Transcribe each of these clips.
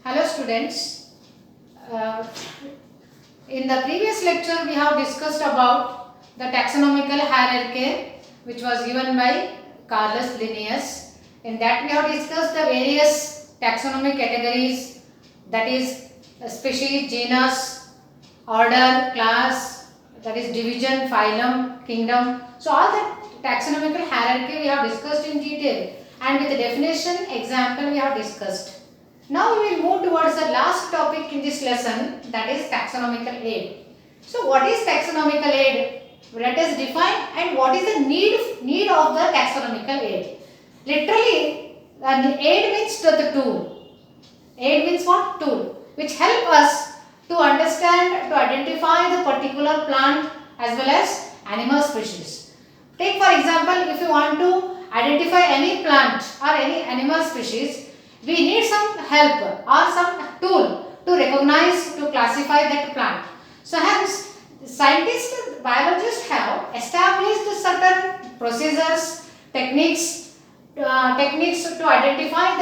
Hello students. Uh, in the previous lecture we have discussed about the taxonomical hierarchy which was given by Carolus Linnaeus. In that we have discussed the various taxonomic categories, that is species, genus, order, class, that is division, phylum, kingdom. So all the taxonomical hierarchy we have discussed in detail, and with the definition example we have discussed. Now we will move towards the last topic in this lesson, that is taxonomical aid. So what is taxonomical aid? Let us define, and what is the need of the taxonomical aid. Literally, aid means the tool. Aid means what? Tool, which help us to understand, to identify the particular plant as well as animal species. Take for example, if you want to identify any plant or any animal species, we need some help or some tool to recognize, to classify that plant. So hence, scientists, biologists have established certain procedures, techniques to identify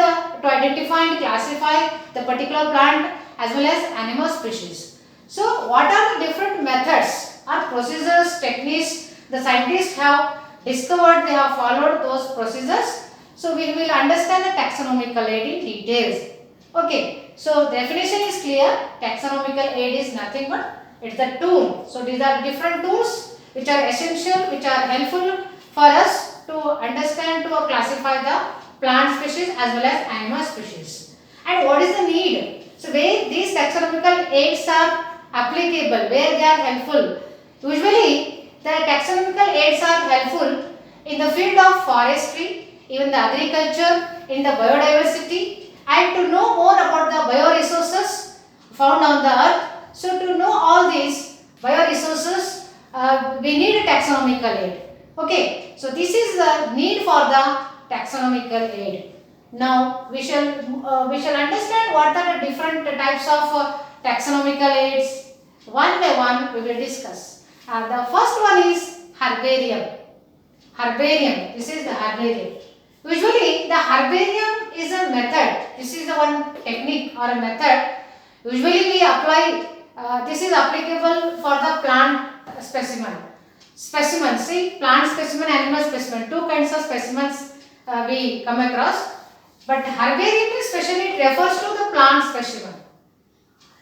and classify the particular plant as well as animal species. So what are the different methods or procedures, techniques the scientists have discovered, they have followed those procedures? So we will understand the taxonomical aid in details. Okay, so definition is clear. Taxonomical aid is nothing but it's a tool. So these are different tools which are essential, which are helpful for us to understand, to classify the plant species as well as animal species. And what is the need? So where these taxonomical aids are applicable, where they are helpful. Usually the taxonomical aids are helpful in the field of forestry, even the agriculture, in the biodiversity, and to know more about the bioresources found on the earth. So to know all these bioresources, we need a taxonomical aid. Okay, so this is the need for the taxonomical aid. Now we shall understand what are the different types of taxonomical aids. One by one we will discuss. The first one is herbarium. Herbarium. This is the herbarium. Usually the herbarium is a method. This is the one technique or a method. Usually we apply, this is applicable for the plant specimen. Specimen, see, plant specimen, animal specimen, two kinds of specimens we come across. But herbarium especially refers to the plant specimen.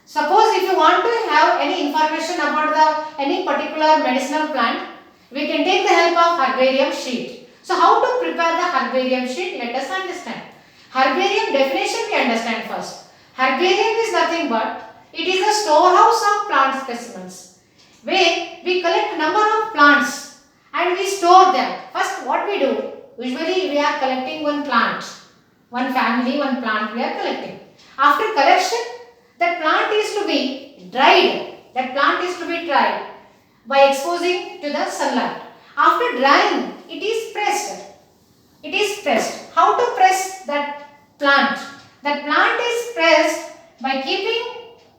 Suppose if you want to have any information about any particular medicinal plant, we can take the help of herbarium sheet. So how to prepare the herbarium sheet? Let us understand. Herbarium definition we understand first. Herbarium is nothing but it is a storehouse of plant specimens where we collect number of plants and we store them. First what we do? Usually we are collecting one plant, one family, one plant we are collecting. After collection, that plant is to be dried. That plant is to be dried by exposing to the sunlight. After drying, it is pressed. It is pressed. How to press that plant? That plant is pressed by keeping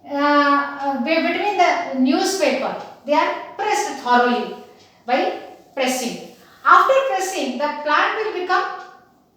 between the newspaper. They are pressed thoroughly by pressing. After pressing, the plant will become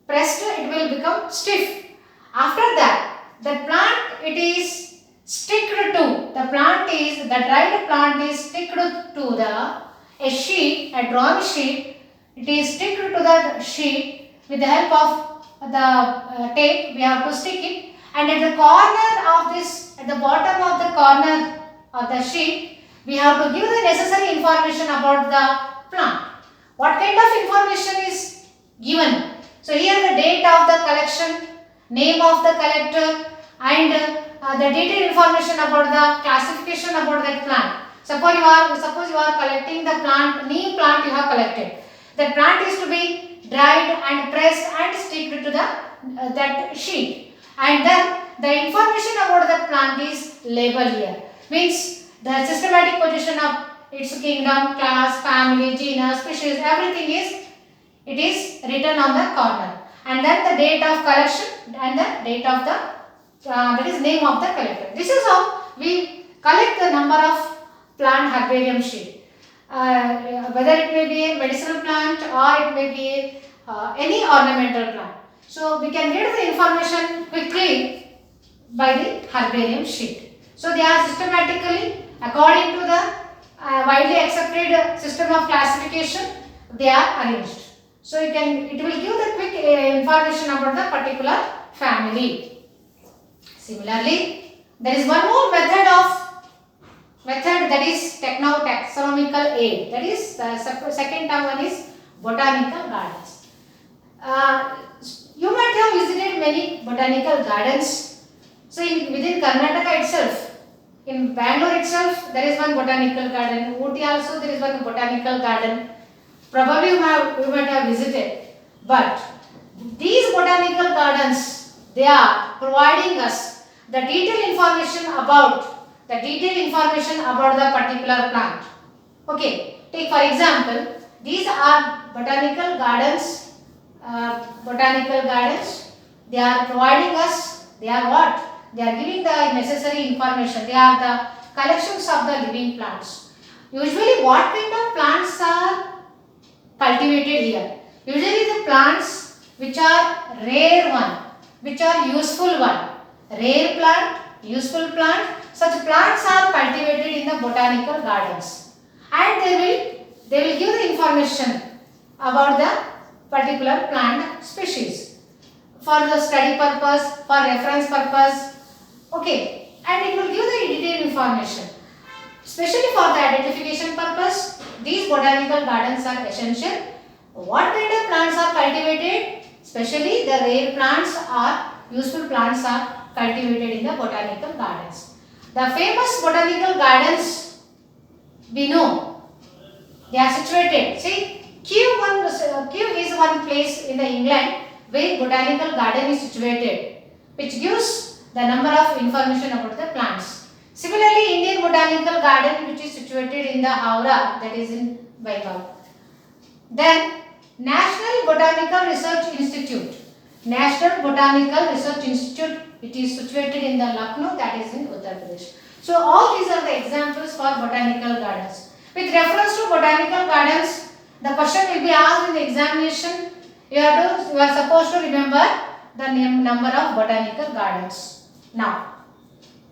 pressed. It will become stiff. After that, the plant it is sticked to. The dried plant is sticked to a sheet, a drawing sheet. It is sticked to the sheet with the help of the tape. We have to stick it, and at the corner of this, at the bottom of the corner of the sheet, we have to give the necessary information about the plant. What kind of information is given? So here the date of the collection, name of the collector, and the detailed information about the classification about that plant. Suppose you are collecting the plant, neem plant you have collected. The plant is to be dried and pressed and sticked to the that sheet. And then the information about the plant is labeled here. Means the systematic position of its kingdom, class, family, genus, species, everything is written on the corner. And then the date of collection and the date of the that is name of the collector. This is how we collect the number of plant herbarium sheet. Whether it may be a medicinal plant or it may be any ornamental plant. So we can get the information quickly by the herbarium sheet. So they are systematically according to the widely accepted system of classification, they are arranged. So it will give the quick information about the particular family. Similarly, there is one more method that is taxonomical aid. That is the second term one is botanical gardens. You might have visited many botanical gardens. So within Karnataka itself, in Bangalore itself, there is one botanical garden. In Ooty also there is one botanical garden. Probably you might have visited. But these botanical gardens, they are providing us the detailed information about the particular plant. Okay, take for example, these are botanical gardens. They are providing us. They are what? They are giving the necessary information. They are the collections of the living plants. Usually, what kind of plants are cultivated here? Usually, the plants which are rare one, which are useful one. Rare plant, useful plant. Such plants are cultivated in the botanical gardens, and they will give the information about the particular plant species for the study purpose, for reference purpose. Okay, and it will give the detailed information. Especially for the identification purpose, these botanical gardens are essential. What kind of plants are cultivated? Especially the rare plants or useful plants are cultivated in the botanical gardens. The famous botanical gardens we know, they are situated. See, Kew is one place in the England where botanical garden is situated, which gives the number of information about the plants. Similarly, Indian Botanical Garden, which is situated in the Howrah, that is in Bengal. Then National Botanical Research Institute. National Botanical Research Institute, it is situated in the Lucknow, that is in Uttar Pradesh. So all these are the examples for botanical gardens. With reference to botanical gardens, the question will be asked in the examination. You are supposed to remember the number of botanical gardens. Now,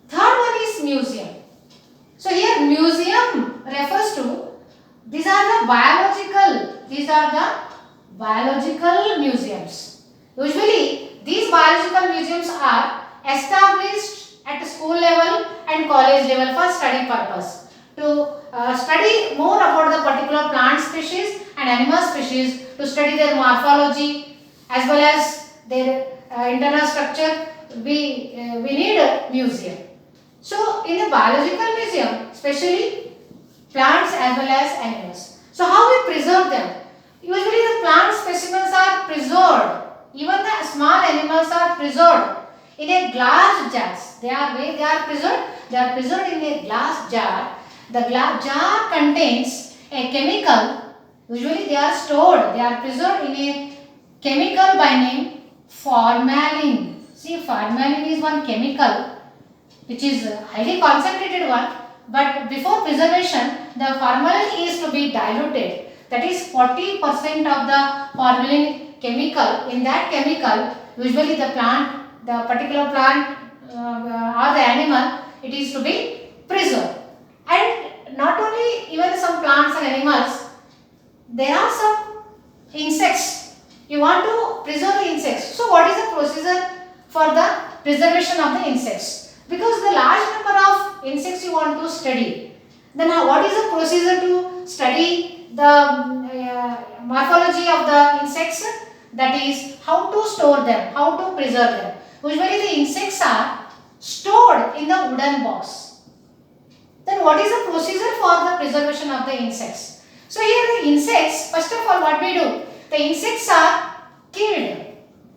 third one is museum. So here museum refers to, these are the biological museums. Usually these biological museums are established at school level and college level for study purpose, to study more about the particular plant species and animal species, to study their morphology as well as their internal structure. We need a museum. So in the biological museum, especially plants as well as animals. So how we preserve them? Usually the plant specimens are preserved. Even the small animals are preserved in a glass jars. They are preserved. They are preserved in a glass jar. The glass jar contains a chemical. Usually they are stored. They are preserved in a chemical by name formalin. See, formalin is one chemical which is a highly concentrated one, but before preservation, the formalin is to be diluted. That is 40% of the formalin chemical. In that chemical, usually the particular plant or the animal, it is to be preserved. And not only even some plants and animals, there are some insects. You want to preserve the insects. So what is the procedure for the preservation of the insects? Because the large number of insects you want to study, then what is the procedure to study the morphology of the insects? That is how to store them, how to preserve them. Usually the insects are stored in the wooden box. Then what is the procedure for the preservation of the insects? So here the insects, first of all what we do? The insects are killed.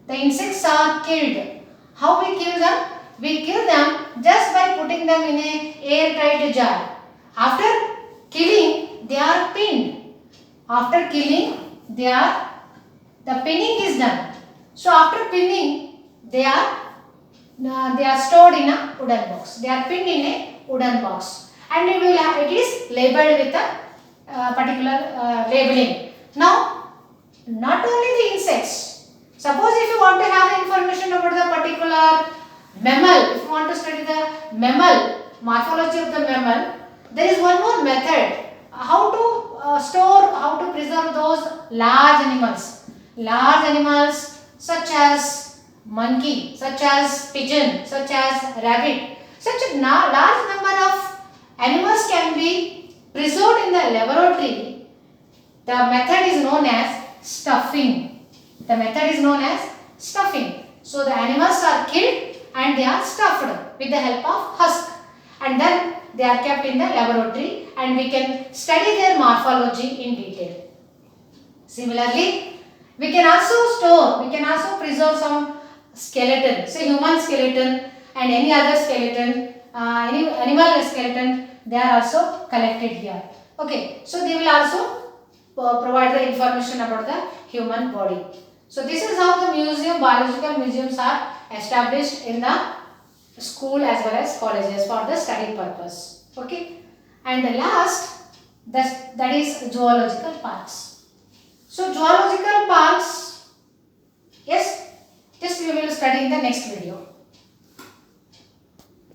The insects are killed. How we kill them? We kill them just by putting them in a airtight jar. After killing, they are pinned. After killing, the pinning is done. So after pinning, they are stored in a wooden box. They are pinned in a wooden box, and it is labeled with a particular labeling. Now, not only the insects. Suppose if you want to have information about the particular mammal, if you want to study the mammal, morphology of the mammal, there is one more method. How to store, how to preserve those large animals. Large animals such as monkey, such as pigeon, such as rabbit. Such a large number of animals can be preserved in the laboratory. The method is known as stuffing. The method is known as stuffing. So the animals are killed and they are stuffed with the help of husk, and then they are kept in the laboratory and we can study their morphology in detail. Similarly, we can also preserve some skeleton, say human skeleton and any other skeleton, any animal skeleton, they are also collected here. Okay, so they will also provide the information about the human body. So this is how the biological museums are established in the school as well as colleges for the study purpose. Okay, and the last, that is zoological parks. So zoological parks, yes, this we will study in the next video.